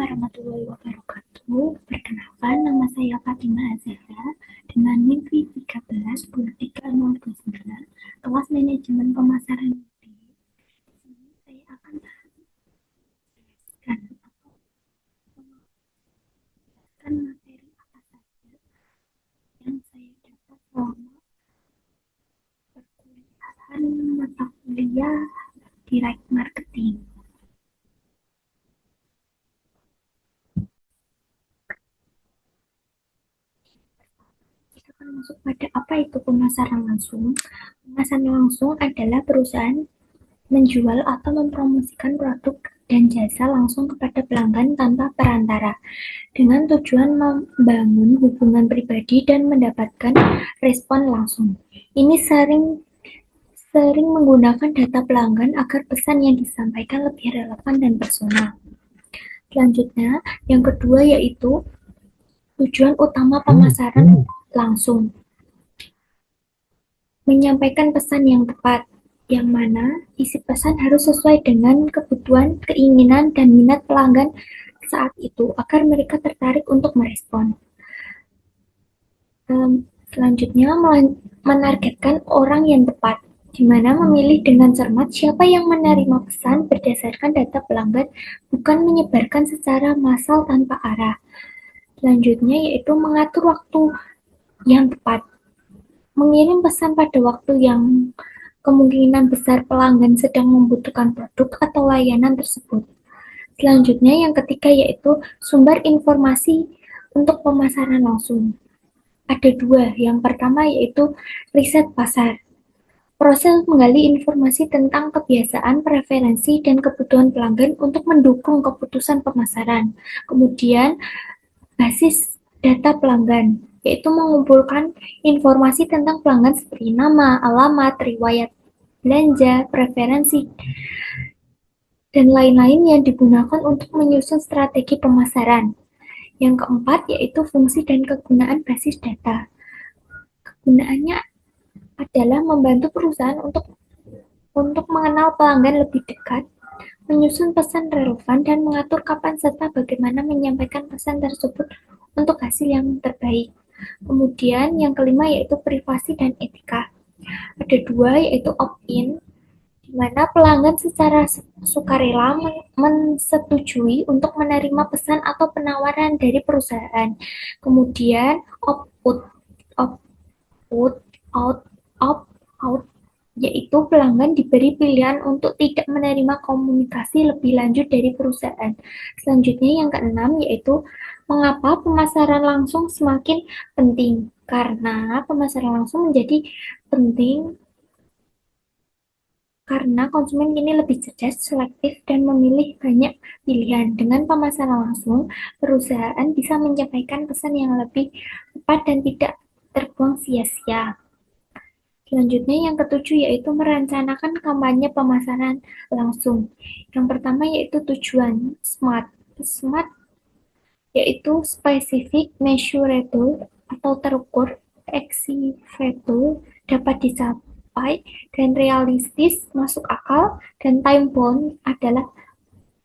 warahmatullahi wabarakatuh. Perkenalkan, nama saya Fatimah Azahra dengan NIM 13 103 029, kelas manajemen pemasaran. Di sini saya akan menjelaskan materi apa saja yang saya dapat selama perkuliahan mata kuliah Direct Marketing. Kita akan masuk pada apa itu pemasaran langsung. Pemasaran langsung adalah perusahaan menjual atau mempromosikan produk dan jasa langsung kepada pelanggan tanpa perantara, dengan tujuan membangun hubungan pribadi dan mendapatkan respon langsung. Ini sering menggunakan data pelanggan agar pesan yang disampaikan lebih relevan dan personal. Selanjutnya, yang kedua yaitu tujuan utama pemasaran langsung. Menyampaikan pesan yang tepat, yang mana isi pesan harus sesuai dengan kebutuhan, keinginan, dan minat pelanggan saat itu agar mereka tertarik untuk merespon. Selanjutnya, menargetkan orang yang tepat, di mana memilih dengan cermat siapa yang menerima pesan berdasarkan data pelanggan, bukan menyebarkan secara massal tanpa arah. Selanjutnya yaitu mengatur waktu yang tepat, mengirim pesan pada waktu yang kemungkinan besar pelanggan sedang membutuhkan produk atau layanan tersebut. Selanjutnya yang ketiga yaitu sumber informasi untuk pemasaran langsung. Ada dua, yang pertama yaitu riset pasar. Proses menggali informasi tentang kebiasaan, preferensi, dan kebutuhan pelanggan untuk mendukung keputusan pemasaran. Kemudian basis data pelanggan, yaitu mengumpulkan informasi tentang pelanggan seperti nama, alamat, riwayat belanja, preferensi, dan lain-lain yang digunakan untuk menyusun strategi pemasaran. Yang keempat yaitu fungsi dan kegunaan basis data. Kegunaannya adalah membantu perusahaan untuk mengenal pelanggan lebih dekat, menyusun pesan relevan, dan mengatur kapan serta bagaimana menyampaikan pesan tersebut untuk hasil yang terbaik. Kemudian yang kelima yaitu privasi dan etika. Ada dua, yaitu opt-in, di mana pelanggan secara sukarela mensetujui untuk menerima pesan atau penawaran dari perusahaan. Kemudian opt-out, yaitu pelanggan diberi pilihan untuk tidak menerima komunikasi lebih lanjut dari perusahaan. Selanjutnya yang keenam yaitu mengapa pemasaran langsung semakin penting. Karena pemasaran langsung menjadi penting karena konsumen kini lebih cerdas, selektif, dan memilih banyak pilihan. Dengan pemasaran langsung, perusahaan bisa menyampaikan pesan yang lebih tepat dan tidak terbuang sia-sia. Selanjutnya yang ketujuh yaitu merencanakan kampanye pemasaran langsung. Yang pertama yaitu tujuan SMART. SMART yaitu specific, measurable atau terukur, achievable, dapat dicapai, dan realistis, masuk akal, dan time bound adalah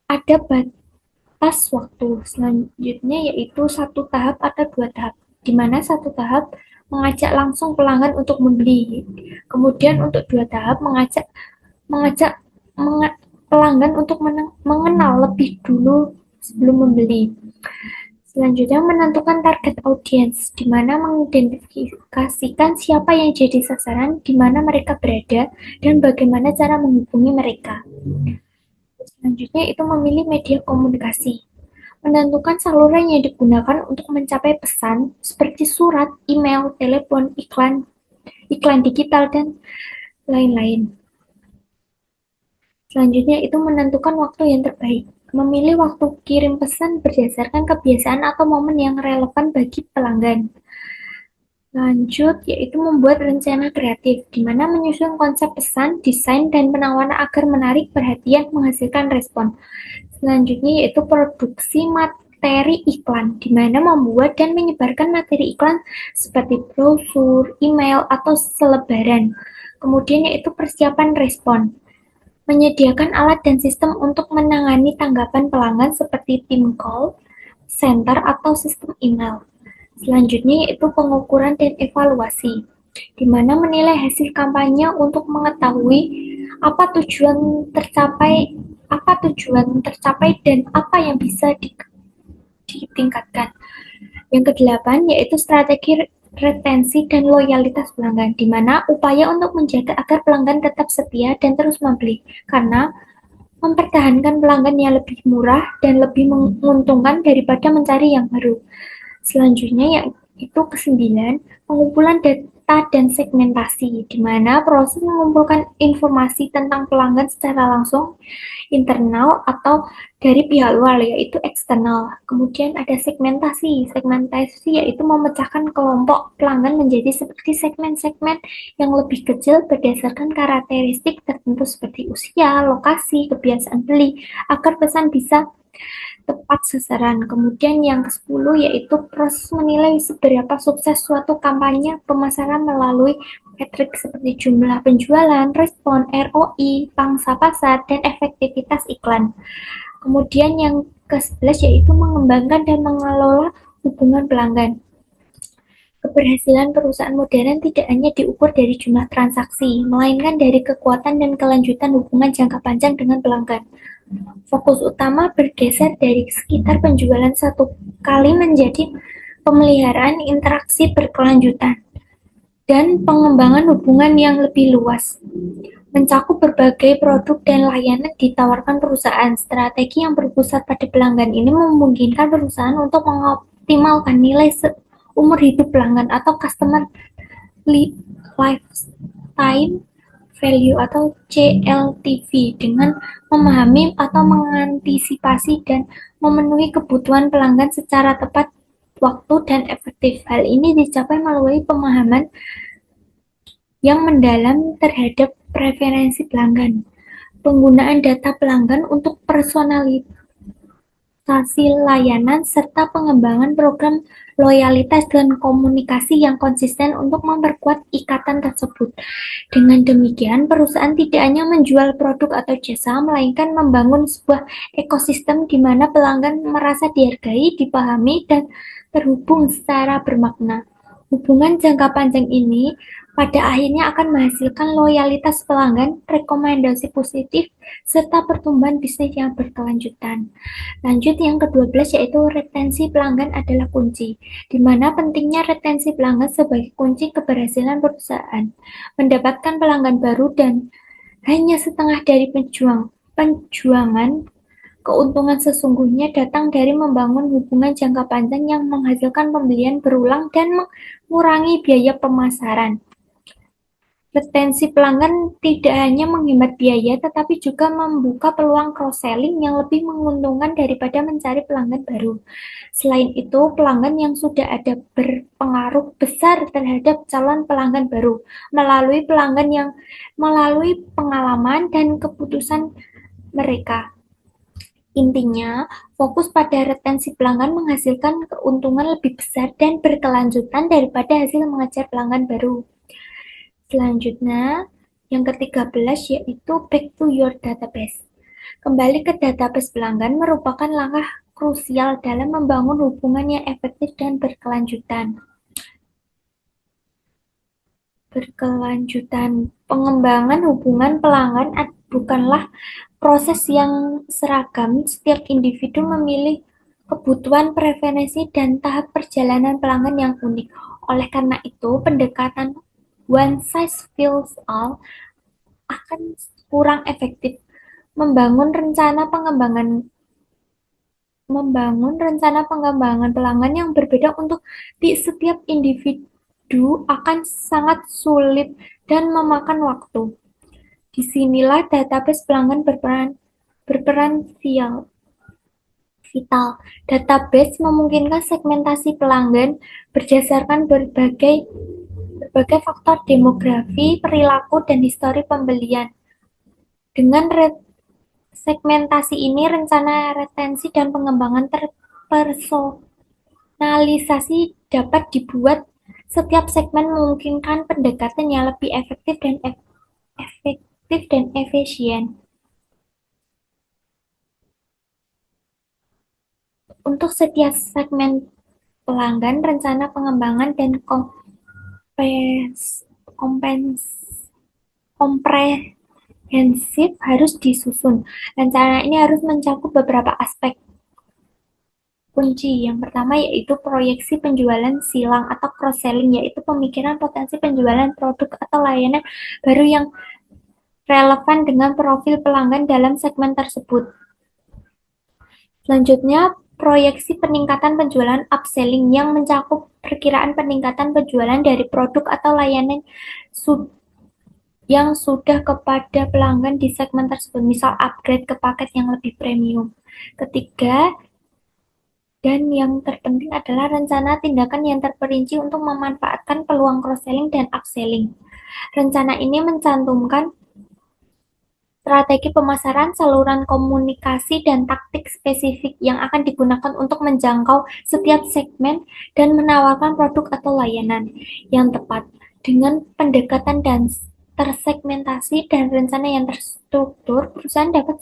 ada batas waktu. Selanjutnya yaitu satu tahap atau dua tahap, di mana satu tahap mengajak langsung pelanggan untuk membeli. Kemudian untuk dua tahap mengajak pelanggan untuk mengenal lebih dulu sebelum membeli. Selanjutnya menentukan target audiens, di mana mengidentifikasikan siapa yang jadi sasaran, di mana mereka berada, dan bagaimana cara menghubungi mereka. Selanjutnya itu memilih media komunikasi, menentukan saluran yang digunakan untuk mencapai pesan, seperti surat, email, telepon, iklan digital, dan lain-lain. Selanjutnya itu menentukan waktu yang terbaik, memilih waktu kirim pesan berdasarkan kebiasaan atau momen yang relevan bagi pelanggan. Lanjut, yaitu membuat rencana kreatif, di mana menyusun konsep pesan, desain, dan penawaran agar menarik perhatian, menghasilkan respon. Selanjutnya yaitu produksi materi iklan, di mana membuat dan menyebarkan materi iklan seperti brosur, email, atau selebaran. Kemudian yaitu persiapan respon, menyediakan alat dan sistem untuk menangani tanggapan pelanggan seperti tim call, center, atau sistem email. Selanjutnya yaitu pengukuran dan evaluasi, di mana menilai hasil kampanye untuk mengetahui apa tujuan tercapai, dan apa yang bisa ditingkatkan. Yang kedelapan yaitu strategi retensi dan loyalitas pelanggan, di mana upaya untuk menjaga agar pelanggan tetap setia dan terus membeli, karena mempertahankan pelanggan yang lebih murah dan lebih menguntungkan daripada mencari yang baru. Selanjutnya yaitu kesembilan, pengumpulan data dan segmentasi, di mana proses mengumpulkan informasi tentang pelanggan secara langsung internal atau dari pihak luar yaitu eksternal. Kemudian ada segmentasi. Segmentasi yaitu memecahkan kelompok pelanggan menjadi seperti segmen-segmen yang lebih kecil berdasarkan karakteristik tertentu seperti usia, lokasi, kebiasaan beli agar pesan bisa tepat sasaran. Kemudian yang ke-10 yaitu proses menilai seberapa sukses suatu kampanye pemasaran melalui metrik seperti jumlah penjualan, respon, ROI, pangsa pasar, dan efektivitas iklan. Kemudian yang ke-11 yaitu mengembangkan dan mengelola hubungan pelanggan. Keberhasilan perusahaan modern tidak hanya diukur dari jumlah transaksi, melainkan dari kekuatan dan kelanjutan hubungan jangka panjang dengan pelanggan. Fokus utama bergeser dari sekitar penjualan satu kali menjadi pemeliharaan interaksi berkelanjutan dan pengembangan hubungan yang lebih luas, mencakup berbagai produk dan layanan ditawarkan perusahaan. Strategi yang berpusat pada pelanggan ini memungkinkan perusahaan untuk mengoptimalkan nilai umur hidup pelanggan atau customer lifetime value atau CLTV dengan memahami atau mengantisipasi dan memenuhi kebutuhan pelanggan secara tepat waktu dan efektif. Hal ini dicapai melalui pemahaman yang mendalam terhadap preferensi pelanggan, penggunaan data pelanggan untuk personalisasi layanan, serta pengembangan program loyalitas dan komunikasi yang konsisten untuk memperkuat ikatan tersebut. Dengan demikian, perusahaan tidak hanya menjual produk atau jasa, melainkan membangun sebuah ekosistem di mana pelanggan merasa dihargai, dipahami, dan terhubung secara bermakna. Hubungan jangka panjang ini pada akhirnya akan menghasilkan loyalitas pelanggan, rekomendasi positif, serta pertumbuhan bisnis yang berkelanjutan. Lanjut yang ke-12 yaitu retensi pelanggan adalah kunci, di mana pentingnya retensi pelanggan sebagai kunci keberhasilan perusahaan. Mendapatkan pelanggan baru dan hanya setengah dari penjuangan. Keuntungan sesungguhnya datang dari membangun hubungan jangka panjang yang menghasilkan pembelian berulang dan mengurangi biaya pemasaran. Retensi pelanggan tidak hanya menghemat biaya, tetapi juga membuka peluang cross-selling yang lebih menguntungkan daripada mencari pelanggan baru. Selain itu, pelanggan yang sudah ada berpengaruh besar terhadap calon pelanggan baru melalui pengalaman dan keputusan mereka. Intinya, fokus pada retensi pelanggan menghasilkan keuntungan lebih besar dan berkelanjutan daripada hasil mengejar pelanggan baru. Selanjutnya, yang ke-13 yaitu back to your database. Kembali ke database pelanggan merupakan langkah krusial dalam membangun hubungan yang efektif dan berkelanjutan. Pengembangan hubungan pelanggan bukanlah proses yang seragam. Setiap individu memilih kebutuhan, preferensi, dan tahap perjalanan pelanggan yang unik. Oleh karena itu, pendekatan one size fits all akan kurang efektif. Membangun rencana pengembangan pelanggan yang berbeda untuk di setiap individu akan sangat sulit dan memakan waktu. Disinilah database pelanggan berperan vital. Database memungkinkan segmentasi pelanggan berdasarkan berbagai faktor demografi, perilaku, dan histori pembelian. Dengan segmentasi ini, rencana retensi dan pengembangan terpersonalisasi dapat dibuat. Setiap segmen memungkinkan pendekatan yang lebih efektif dan efisien. Untuk setiap segmen pelanggan, rencana pengembangan dan komprehensif harus disusun. Rencana ini harus mencakup beberapa aspek kunci. Yang pertama yaitu proyeksi penjualan silang atau cross-selling, yaitu pemikiran potensi penjualan produk atau layanan baru yang relevan dengan profil pelanggan dalam segmen tersebut. Selanjutnya, proyeksi peningkatan penjualan upselling yang mencakup perkiraan peningkatan penjualan dari produk atau layanan yang sudah kepada pelanggan di segmen tersebut, misal upgrade ke paket yang lebih premium. Ketiga, dan yang terpenting adalah rencana tindakan yang terperinci untuk memanfaatkan peluang cross-selling dan upselling. Rencana ini mencantumkan strategi pemasaran, saluran komunikasi, dan taktik spesifik yang akan digunakan untuk menjangkau setiap segmen dan menawarkan produk atau layanan yang tepat. Dengan pendekatan dan tersegmentasi dan rencana yang terstruktur, perusahaan dapat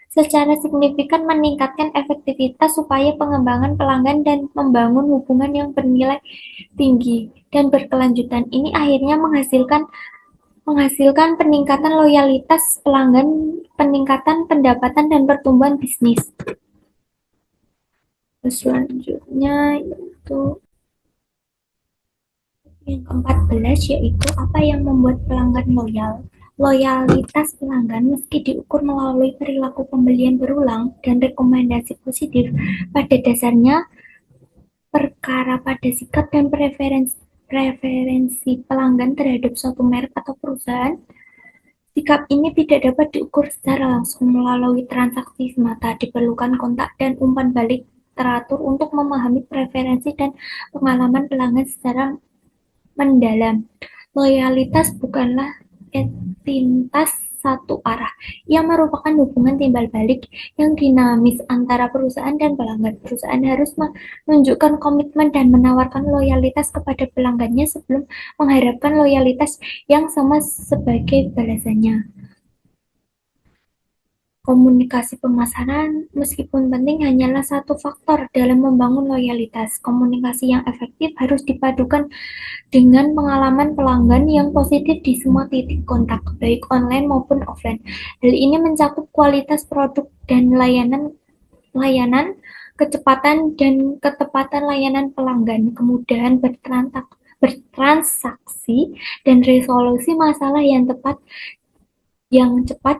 secara signifikan meningkatkan efektivitas upaya pengembangan pelanggan dan membangun hubungan yang bernilai tinggi dan berkelanjutan. Ini akhirnya menghasilkan peningkatan loyalitas pelanggan, peningkatan pendapatan, dan pertumbuhan bisnis. Selanjutnya yaitu yang ke-14, yaitu apa yang membuat pelanggan loyal. Loyalitas pelanggan meski diukur melalui perilaku pembelian berulang dan rekomendasi positif, pada dasarnya perkara pada sikap dan preferensi pelanggan terhadap suatu merek atau perusahaan. Sikap ini tidak dapat diukur secara langsung melalui transaksi semata. Diperlukan kontak dan umpan balik teratur untuk memahami preferensi dan pengalaman pelanggan secara mendalam. Loyalitas bukanlah entitas satu arah. Ia merupakan hubungan timbal balik yang dinamis antara perusahaan dan pelanggan. Perusahaan harus menunjukkan komitmen dan menawarkan loyalitas kepada pelanggannya sebelum mengharapkan loyalitas yang sama sebagai balasannya. Komunikasi pemasaran, meskipun penting, hanyalah satu faktor dalam membangun loyalitas. Komunikasi yang efektif harus dipadukan dengan pengalaman pelanggan yang positif di semua titik kontak, baik online maupun offline. Hal ini mencakup kualitas produk dan layanan, kecepatan dan ketepatan layanan pelanggan, kemudahan bertransaksi, dan resolusi masalah yang cepat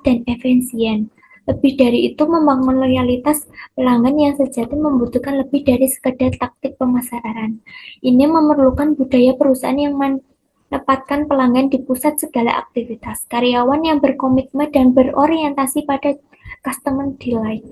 dan efisien. Lebih dari itu, membangun loyalitas pelanggan yang sejati membutuhkan lebih dari sekedar taktik pemasaran. Ini memerlukan budaya perusahaan yang menempatkan pelanggan di pusat segala aktivitas. Karyawan yang berkomitmen dan berorientasi pada customer delight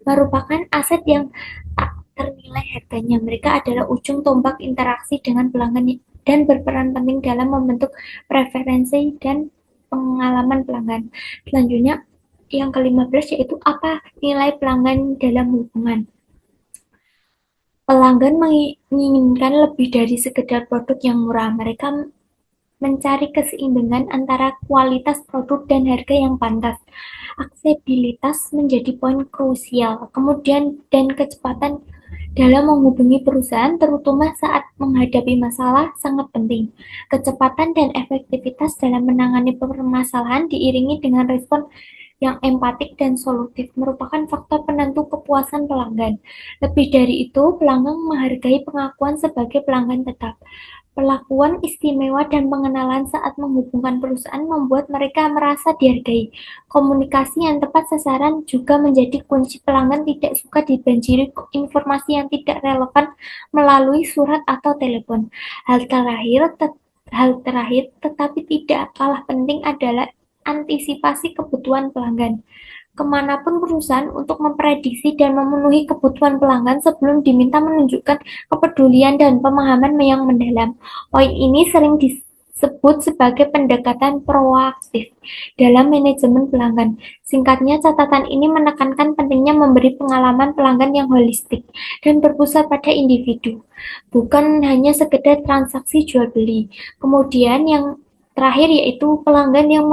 merupakan aset yang tak ternilai harganya. Mereka adalah ujung tombak interaksi dengan pelanggan dan berperan penting dalam membentuk preferensi dan pengalaman pelanggan. Selanjutnya, yang ke-15 yaitu apa nilai pelanggan dalam hubungan. Pelanggan menginginkan lebih dari sekedar produk yang murah. Mereka mencari keseimbangan antara kualitas produk dan harga yang pantas. Aksesibilitas menjadi poin krusial. Kemudian dan kecepatan dalam menghubungi perusahaan, terutama saat menghadapi masalah, sangat penting. Kecepatan dan efektivitas dalam menangani permasalahan diiringi dengan respon yang empatik dan solutif merupakan faktor penentu kepuasan pelanggan. Lebih dari itu, pelanggan menghargai pengakuan sebagai pelanggan tetap. Perlakuan istimewa dan pengenalan saat menghubungkan perusahaan membuat mereka merasa dihargai. Komunikasi yang tepat sasaran juga menjadi kunci. Pelanggan tidak suka dibanjiri informasi yang tidak relevan melalui surat atau telepon. Hal terakhir tetapi tidak kalah penting adalah antisipasi kebutuhan pelanggan. Kemanapun perusahaan untuk memprediksi dan memenuhi kebutuhan pelanggan sebelum diminta menunjukkan kepedulian dan pemahaman yang mendalam. Poin ini sering disebut sebagai pendekatan proaktif dalam manajemen pelanggan. Singkatnya, catatan ini menekankan pentingnya memberi pengalaman pelanggan yang holistik dan berpusat pada individu, bukan hanya sekedar transaksi jual beli. Kemudian yang terakhir yaitu pelanggan yang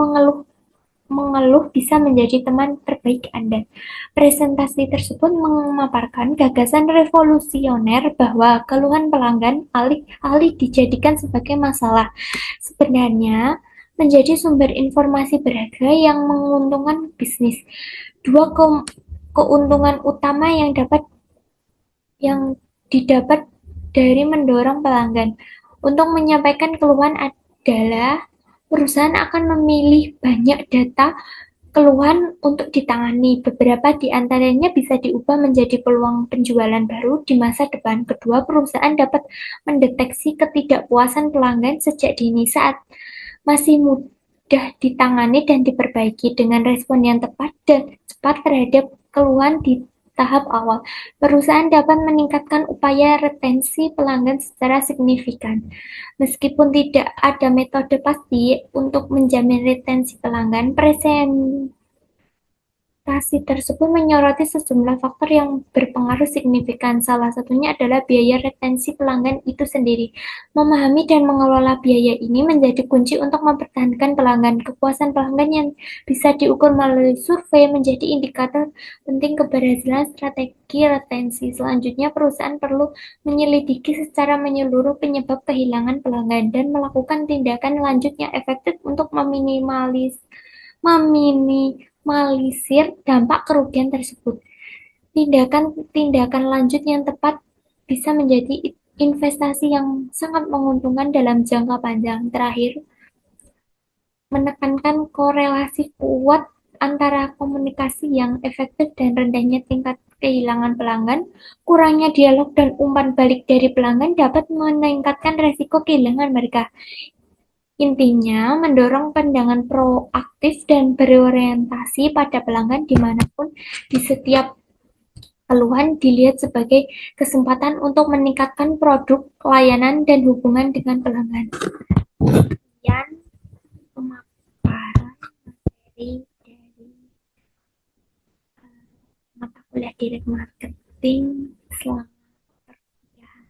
mengeluh bisa menjadi teman terbaik Anda. Presentasi tersebut memaparkan gagasan revolusioner bahwa keluhan pelanggan alih-alih dijadikan sebagai masalah, sebenarnya menjadi sumber informasi berharga yang menguntungkan bisnis. Dua keuntungan utama yang didapat dari mendorong pelanggan untuk menyampaikan keluhan adalah perusahaan akan memilih banyak data keluhan untuk ditangani. Beberapa di antaranya bisa diubah menjadi peluang penjualan baru di masa depan. Kedua, perusahaan dapat mendeteksi ketidakpuasan pelanggan sejak dini saat masih mudah ditangani dan diperbaiki dengan respon yang tepat dan cepat terhadap keluhan di tahap awal. Perusahaan dapat meningkatkan upaya retensi pelanggan secara signifikan. Meskipun tidak ada metode pasti untuk menjamin retensi pelanggan, presentasi tersebut menyoroti sejumlah faktor yang berpengaruh signifikan. Salah satunya adalah biaya retensi pelanggan itu sendiri. Memahami dan mengelola biaya ini menjadi kunci untuk mempertahankan pelanggan. Kepuasan pelanggan yang bisa diukur melalui survei menjadi indikator penting keberhasilan strategi retensi. Selanjutnya, perusahaan perlu menyelidiki secara menyeluruh penyebab kehilangan pelanggan dan melakukan tindakan lanjut yang efektif untuk meminimalisir dampak kerugian tersebut. Tindakan-tindakan lanjut yang tepat bisa menjadi investasi yang sangat menguntungkan dalam jangka panjang. Terakhir, menekankan korelasi kuat antara komunikasi yang efektif dan rendahnya tingkat kehilangan pelanggan. Kurangnya dialog dan umpan balik dari pelanggan dapat meningkatkan resiko kehilangan mereka. Intinya, mendorong pandangan proaktif dan berorientasi pada pelanggan dimanapun di setiap keluhan dilihat sebagai kesempatan untuk meningkatkan produk, layanan, dan hubungan dengan pelanggan. Sekian pemaparan materi dari mata kuliah direct marketing. Selamat perkuliahan.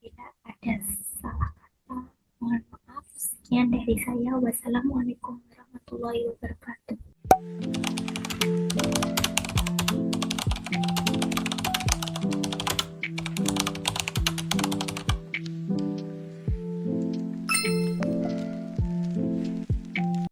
Bila ada salah kata, mohon maaf. Sekian dari saya. Wassalamualaikum warahmatullahi wabarakatuh.